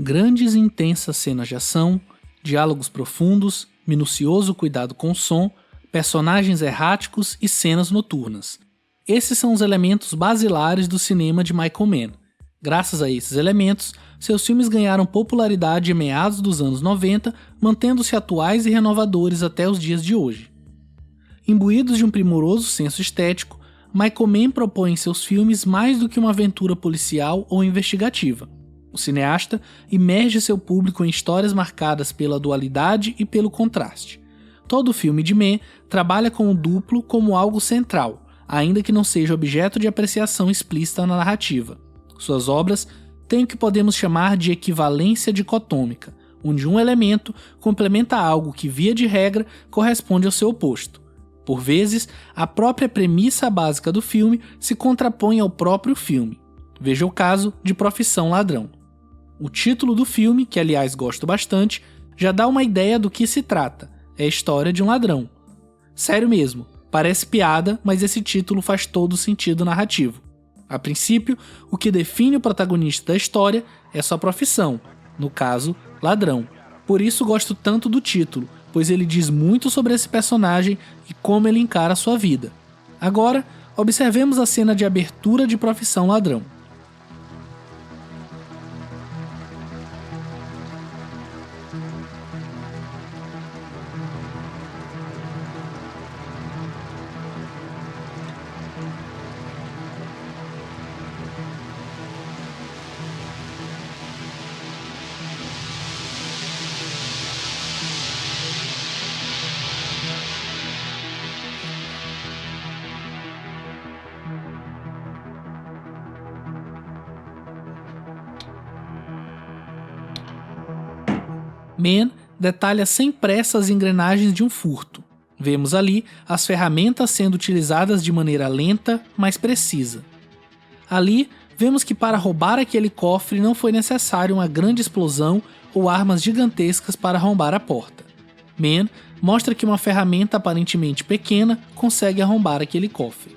grandes e intensas cenas de ação, diálogos profundos, minucioso cuidado com o som, personagens erráticos e cenas noturnas. Esses são os elementos basilares do cinema de Michael Mann. Graças a esses elementos, seus filmes ganharam popularidade em meados dos anos 90, mantendo-se atuais e renovadores até os dias de hoje. Imbuídos de um primoroso senso estético, Michael Mann propõe em seus filmes mais do que uma aventura policial ou investigativa. O cineasta imerge seu público em histórias marcadas pela dualidade e pelo contraste. Todo filme de Mann trabalha com o duplo como algo central, ainda que não seja objeto de apreciação explícita na narrativa. Suas obras têm o que podemos chamar de equivalência dicotômica, onde um elemento complementa algo que, via de regra, corresponde ao seu oposto. Por vezes, a própria premissa básica do filme se contrapõe ao próprio filme. Veja o caso de Profissão Ladrão. O título do filme, que aliás gosto bastante, já dá uma ideia do que se trata. É a história de um ladrão. Sério mesmo, parece piada, mas esse título faz todo o sentido narrativo. A princípio, o que define o protagonista da história é sua profissão, no caso, ladrão. Por isso gosto tanto do título, pois ele diz muito sobre esse personagem e como ele encara a sua vida. Agora, observemos a cena de abertura de Profissão Ladrão. Mann detalha sem pressa as engrenagens de um furto. Vemos ali as ferramentas sendo utilizadas de maneira lenta, mas precisa. Ali, vemos que para roubar aquele cofre não foi necessário uma grande explosão ou armas gigantescas para arrombar a porta. Mann mostra que uma ferramenta aparentemente pequena consegue arrombar aquele cofre.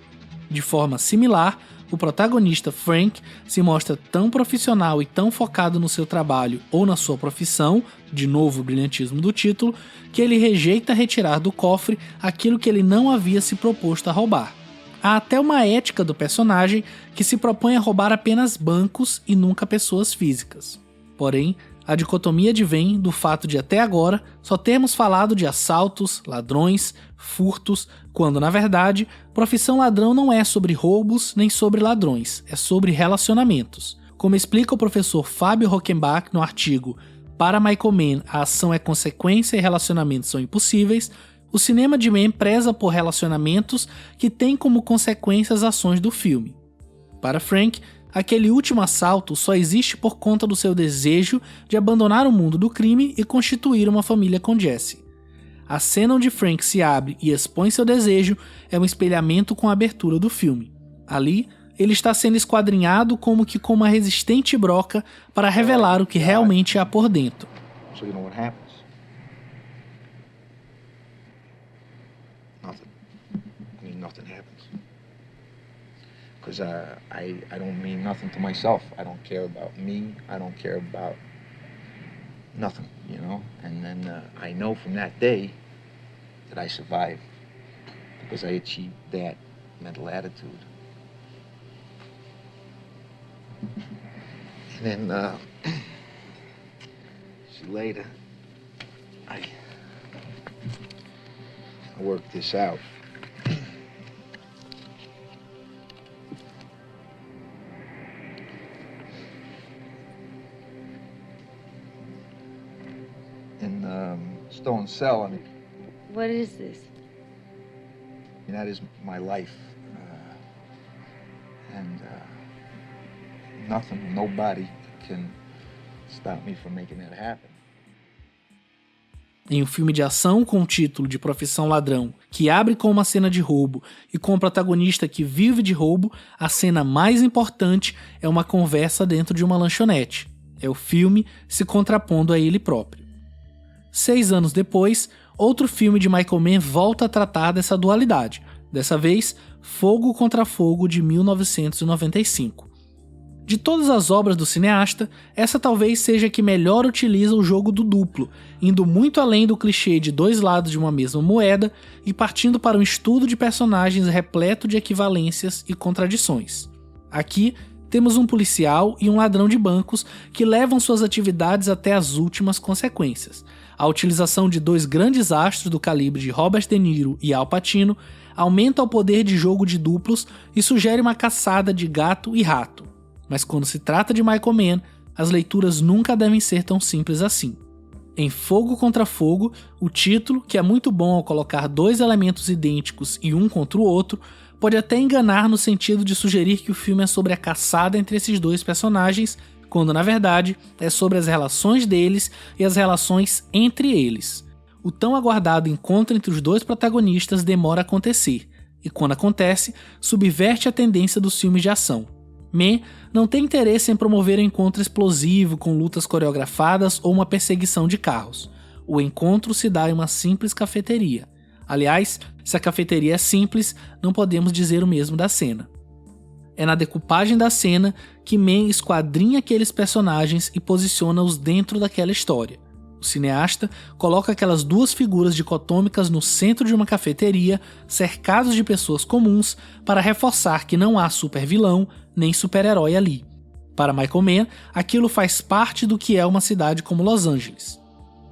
De forma similar, o protagonista Frank se mostra tão profissional e tão focado no seu trabalho ou na sua profissão, de novo o brilhantismo do título, que ele rejeita retirar do cofre aquilo que ele não havia se proposto a roubar. Há até uma ética do personagem que se propõe a roubar apenas bancos e nunca pessoas físicas. Porém, a dicotomia advém do fato de até agora só termos falado de assaltos, ladrões, furtos, quando na verdade, Profissão Ladrão não é sobre roubos nem sobre ladrões, é sobre relacionamentos. Como explica o professor Fábio Rockenbach no artigo Para Michael Mann, a ação é consequência e relacionamentos são impossíveis, o cinema de Mann preza por relacionamentos que têm como consequência as ações do filme. Para Frank, aquele último assalto só existe por conta do seu desejo de abandonar o mundo do crime e constituir uma família com Jessie. A cena onde Frank se abre e expõe seu desejo é um espelhamento com a abertura do filme. Ali, ele está sendo esquadrinhado como que com uma resistente broca para revelar o que realmente há por dentro. So you know what happens? Nothing. I mean, nothing happens. Because I don't mean nothing to myself. I don't care about me. I don't care about nothing, you know? And then I know from that day that I survived because I achieved that mental attitude. And then, see, later, I worked this out. In Stone Cell, I mean. What is this? And that is my life. Nothing, nobody can stop me from making that happen. Em um filme de ação com o título de Profissão Ladrão, que abre com uma cena de roubo e com um protagonista que vive de roubo, a cena mais importante é uma conversa dentro de uma lanchonete. É o filme se contrapondo a ele próprio. 6 anos depois, outro filme de Michael Mann volta a tratar dessa dualidade, dessa vez Fogo contra Fogo, de 1995. De todas as obras do cineasta, essa talvez seja a que melhor utiliza o jogo do duplo, indo muito além do clichê de dois lados de uma mesma moeda e partindo para um estudo de personagens repleto de equivalências e contradições. Aqui, temos um policial e um ladrão de bancos que levam suas atividades até as últimas consequências. A utilização de dois grandes astros do calibre de Robert De Niro e Al Pacino aumenta o poder de jogo de duplos e sugere uma caçada de gato e rato. Mas quando se trata de Michael Mann, as leituras nunca devem ser tão simples assim. Em Fogo contra Fogo, o título, que é muito bom ao colocar dois elementos idênticos e um contra o outro, pode até enganar no sentido de sugerir que o filme é sobre a caçada entre esses dois personagens, quando na verdade é sobre as relações deles e as relações entre eles. O tão aguardado encontro entre os dois protagonistas demora a acontecer, e quando acontece, subverte a tendência dos filmes de ação. Mann não tem interesse em promover um encontro explosivo com lutas coreografadas ou uma perseguição de carros. O encontro se dá em uma simples cafeteria. Aliás, se a cafeteria é simples, não podemos dizer o mesmo da cena. É na decupagem da cena que Mann esquadrinha aqueles personagens e posiciona-os dentro daquela história. O cineasta coloca aquelas duas figuras dicotômicas no centro de uma cafeteria, cercados de pessoas comuns, para reforçar que não há super-vilão nem super-herói ali. Para Michael Mann, aquilo faz parte do que é uma cidade como Los Angeles.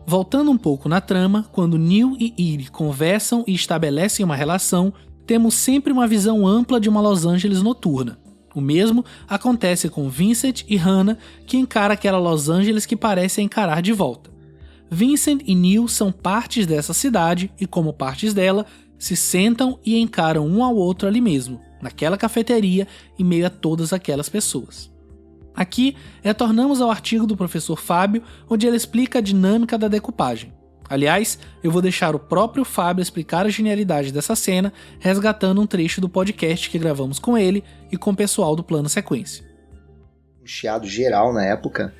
Voltando um pouco na trama, quando Neil e Edie conversam e estabelecem uma relação, temos sempre uma visão ampla de uma Los Angeles noturna. O mesmo acontece com Vincent e Hannah, que encara aquela Los Angeles que parece encarar de volta. Vincent e Neil são partes dessa cidade e, como partes dela, se sentam e encaram um ao outro ali mesmo, naquela cafeteria, em meio a todas aquelas pessoas. Aqui, retornamos ao artigo do professor Fábio, onde ele explica a dinâmica da decupagem. Aliás, eu vou deixar o próprio Fábio explicar a genialidade dessa cena, resgatando um trecho do podcast que gravamos com ele e com o pessoal do Plano Sequência. Um chiado geral na época,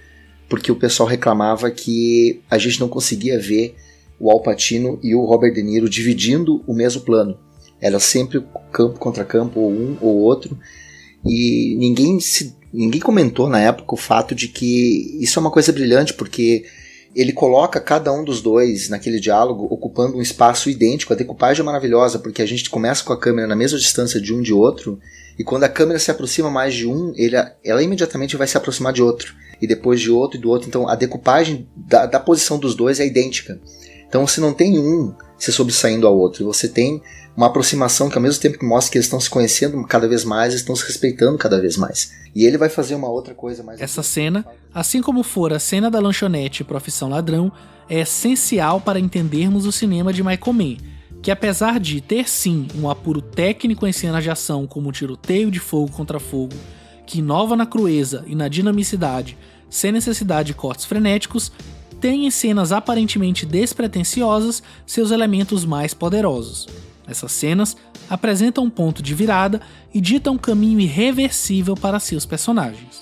porque o pessoal reclamava que a gente não conseguia ver o Al Pacino e o Robert De Niro dividindo o mesmo plano. Era sempre campo contra campo, ou um ou outro, e ninguém comentou na época o fato de que isso é uma coisa brilhante, porque ele coloca cada um dos dois naquele diálogo ocupando um espaço idêntico. A decupagem é maravilhosa, porque a gente começa com a câmera na mesma distância de um de outro, e quando a câmera se aproxima mais de um, ela imediatamente vai se aproximar de outro, e depois de outro e do outro. Então a decupagem da posição dos dois é idêntica. Então você não tem um se sobressaindo ao outro, você tem uma aproximação que ao mesmo tempo que mostra que eles estão se conhecendo cada vez mais, estão se respeitando cada vez mais. E ele vai fazer uma outra coisa mais... Essa cena, assim como for a cena da lanchonete Profissão Ladrão, é essencial para entendermos o cinema de Michael Mann, que apesar de ter sim um apuro técnico em cenas de ação como o tiroteio de fogo contra fogo, que inova na crueza e na dinamicidade, sem necessidade de cortes frenéticos, tem em cenas aparentemente despretensiosas seus elementos mais poderosos. Essas cenas apresentam um ponto de virada e ditam um caminho irreversível para seus personagens.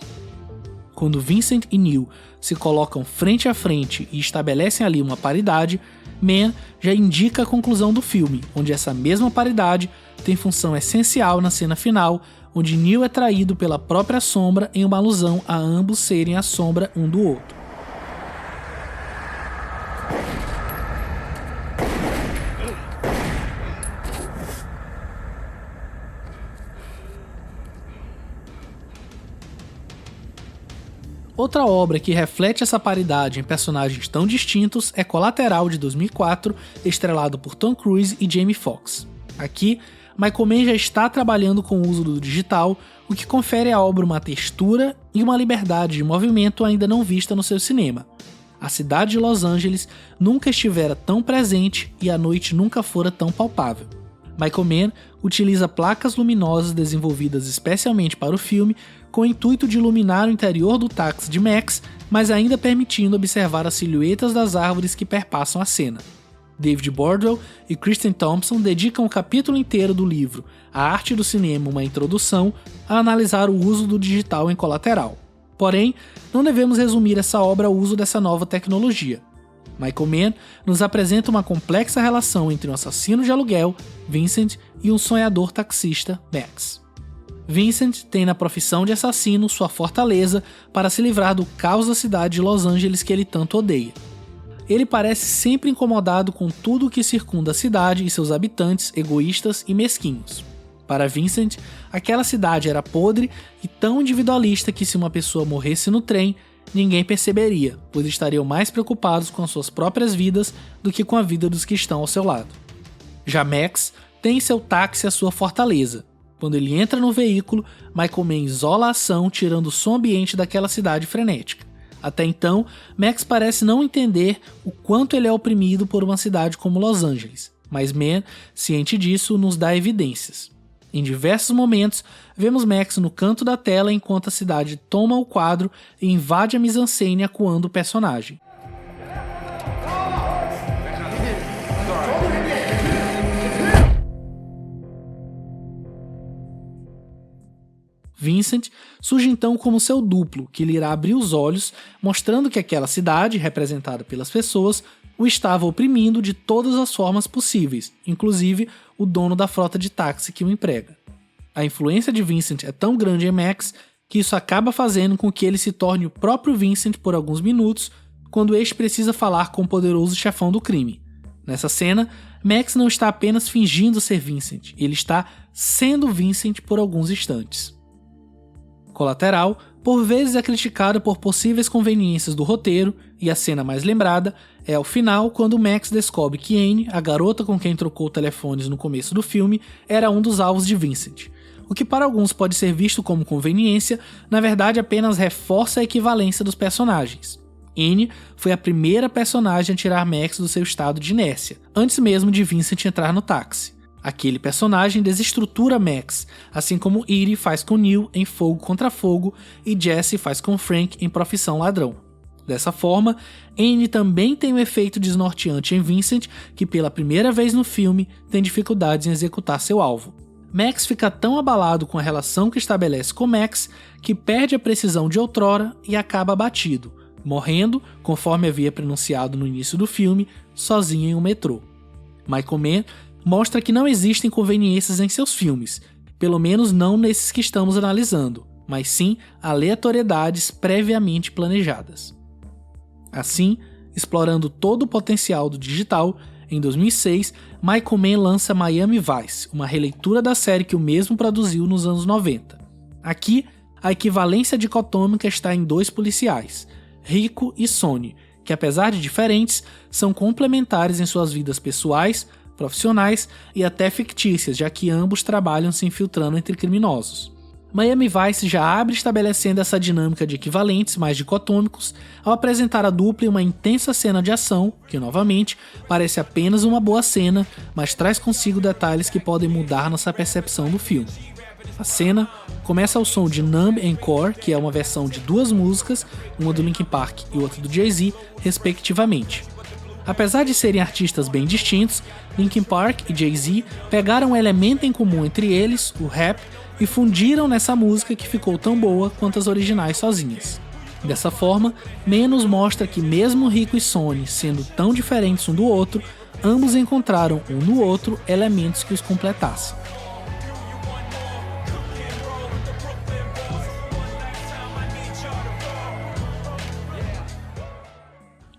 Quando Vincent e Neil se colocam frente a frente e estabelecem ali uma paridade, Mann já indica a conclusão do filme, onde essa mesma paridade tem função essencial na cena final, onde Neil é traído pela própria sombra em uma alusão a ambos serem a sombra um do outro. Outra obra que reflete essa paridade em personagens tão distintos é Colateral, de 2004, estrelado por Tom Cruise e Jamie Foxx. Aqui, Michael Mann já está trabalhando com o uso do digital, o que confere à obra uma textura e uma liberdade de movimento ainda não vista no seu cinema. A cidade de Los Angeles nunca estivera tão presente e a noite nunca fora tão palpável. Michael Mann utiliza placas luminosas desenvolvidas especialmente para o filme, com o intuito de iluminar o interior do táxi de Max, mas ainda permitindo observar as silhuetas das árvores que perpassam a cena. David Bordwell e Kristen Thompson dedicam um capítulo inteiro do livro A Arte do Cinema, uma Introdução, a analisar o uso do digital em Colateral. Porém, não devemos resumir essa obra ao uso dessa nova tecnologia. Michael Mann nos apresenta uma complexa relação entre um assassino de aluguel, Vincent, e um sonhador taxista, Max. Vincent tem na profissão de assassino sua fortaleza para se livrar do caos da cidade de Los Angeles que ele tanto odeia. Ele parece sempre incomodado com tudo o que circunda a cidade e seus habitantes egoístas e mesquinhos. Para Vincent, aquela cidade era podre e tão individualista que se uma pessoa morresse no trem, ninguém perceberia, pois estariam mais preocupados com as suas próprias vidas do que com a vida dos que estão ao seu lado. Já Max tem em seu táxi a sua fortaleza. Quando ele entra no veículo, Michael Mann isola a ação, tirando o som ambiente daquela cidade frenética. Até então, Max parece não entender o quanto ele é oprimido por uma cidade como Los Angeles, mas Mann, ciente disso, nos dá evidências. Em diversos momentos, vemos Max no canto da tela enquanto a cidade toma o quadro e invade a mise-en-scène acuando o personagem. Vincent surge então como seu duplo, que lhe irá abrir os olhos, mostrando que aquela cidade, representada pelas pessoas, o estava oprimindo de todas as formas possíveis, inclusive o dono da frota de táxi que o emprega. A influência de Vincent é tão grande em Max que isso acaba fazendo com que ele se torne o próprio Vincent por alguns minutos, quando este precisa falar com o poderoso chefão do crime. Nessa cena, Max não está apenas fingindo ser Vincent, ele está sendo Vincent por alguns instantes. Colateral, por vezes é criticado por possíveis conveniências do roteiro, e a cena mais lembrada é ao final, quando Max descobre que Anne, a garota com quem trocou telefones no começo do filme, era um dos alvos de Vincent. O que para alguns pode ser visto como conveniência, na verdade apenas reforça a equivalência dos personagens. Anne foi a primeira personagem a tirar Max do seu estado de inércia, antes mesmo de Vincent entrar no táxi. Aquele personagem desestrutura Max, assim como Edie faz com Neil em Fogo contra Fogo e Jesse faz com Frank em Profissão Ladrão. Dessa forma, Anne também tem um efeito desnorteante em Vincent, que pela primeira vez no filme tem dificuldades em executar seu alvo. Max fica tão abalado com a relação que estabelece com Max que perde a precisão de outrora e acaba abatido, morrendo, conforme havia pronunciado no início do filme, sozinho em um metrô. Michael Mann mostra que não existem conveniências em seus filmes, pelo menos não nesses que estamos analisando, mas sim aleatoriedades previamente planejadas. Assim, explorando todo o potencial do digital, em 2006, Michael Mann lança Miami Vice, uma releitura da série que o mesmo produziu nos anos 90. Aqui, a equivalência dicotômica está em dois policiais, Rico e Sonny, que apesar de diferentes, são complementares em suas vidas pessoais, profissionais e até fictícias, já que ambos trabalham se infiltrando entre criminosos. Miami Vice já abre estabelecendo essa dinâmica de equivalentes mais dicotômicos ao apresentar a dupla em uma intensa cena de ação, que novamente parece apenas uma boa cena, mas traz consigo detalhes que podem mudar nossa percepção do filme. A cena começa ao som de Numb Encore, que é uma versão de duas músicas, uma do Linkin Park e outra do Jay-Z, respectivamente. Apesar de serem artistas bem distintos, Linkin Park e Jay-Z pegaram um elemento em comum entre eles, o rap, e fundiram nessa música que ficou tão boa quanto as originais sozinhas. Dessa forma, Menos mostra que mesmo Rico e Sonny sendo tão diferentes um do outro, ambos encontraram um no outro elementos que os completassem.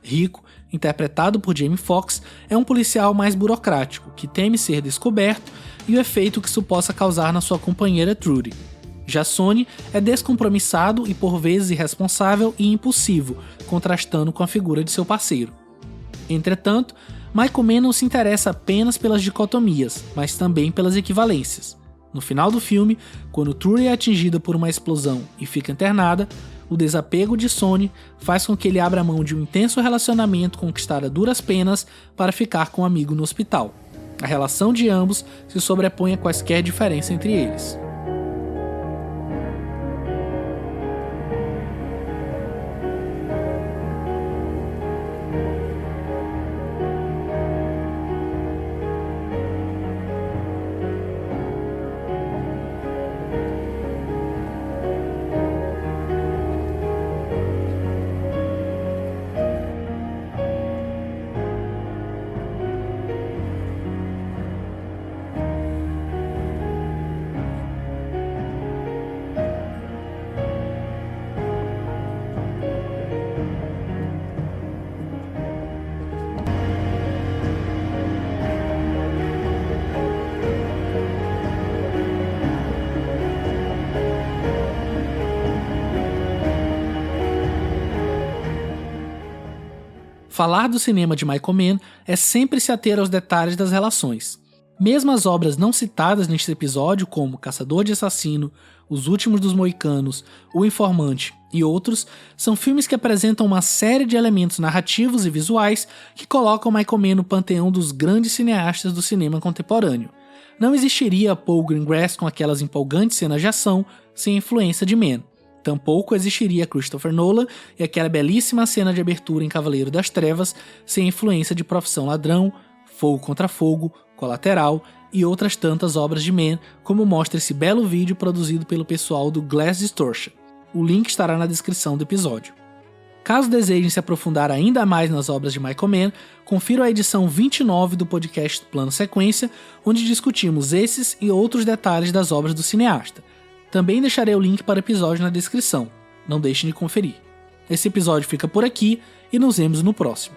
Rico, interpretado por Jamie Foxx, é um policial mais burocrático, que teme ser descoberto e o efeito que isso possa causar na sua companheira Trudy. Já Sonny é descompromissado e por vezes irresponsável e impulsivo, contrastando com a figura de seu parceiro. Entretanto, Michael Mann não se interessa apenas pelas dicotomias, mas também pelas equivalências. No final do filme, quando Trudy é atingida por uma explosão e fica internada, o desapego de Sonny faz com que ele abra mão de um intenso relacionamento conquistado a duras penas para ficar com um amigo no hospital. A relação de ambos se sobrepõe a quaisquer diferença entre eles. Falar do cinema de Michael Mann é sempre se ater aos detalhes das relações. Mesmo as obras não citadas neste episódio, como Caçador de Assassino, Os Últimos dos Moicanos, O Informante e outros, são filmes que apresentam uma série de elementos narrativos e visuais que colocam Michael Mann no panteão dos grandes cineastas do cinema contemporâneo. Não existiria Paul Greengrass com aquelas empolgantes cenas de ação sem a influência de Mann. Tampouco existiria Christopher Nolan e aquela belíssima cena de abertura em Cavaleiro das Trevas sem a influência de Profissão Ladrão, Fogo contra Fogo, Colateral e outras tantas obras de Mann, como mostra esse belo vídeo produzido pelo pessoal do Glass Distortion. O link estará na descrição do episódio. Caso desejem se aprofundar ainda mais nas obras de Michael Mann, confira a edição 29 do podcast Plano Sequência, onde discutimos esses e outros detalhes das obras do cineasta. Também deixarei o link para o episódio na descrição. Não deixem de conferir. Esse episódio fica por aqui e nos vemos no próximo.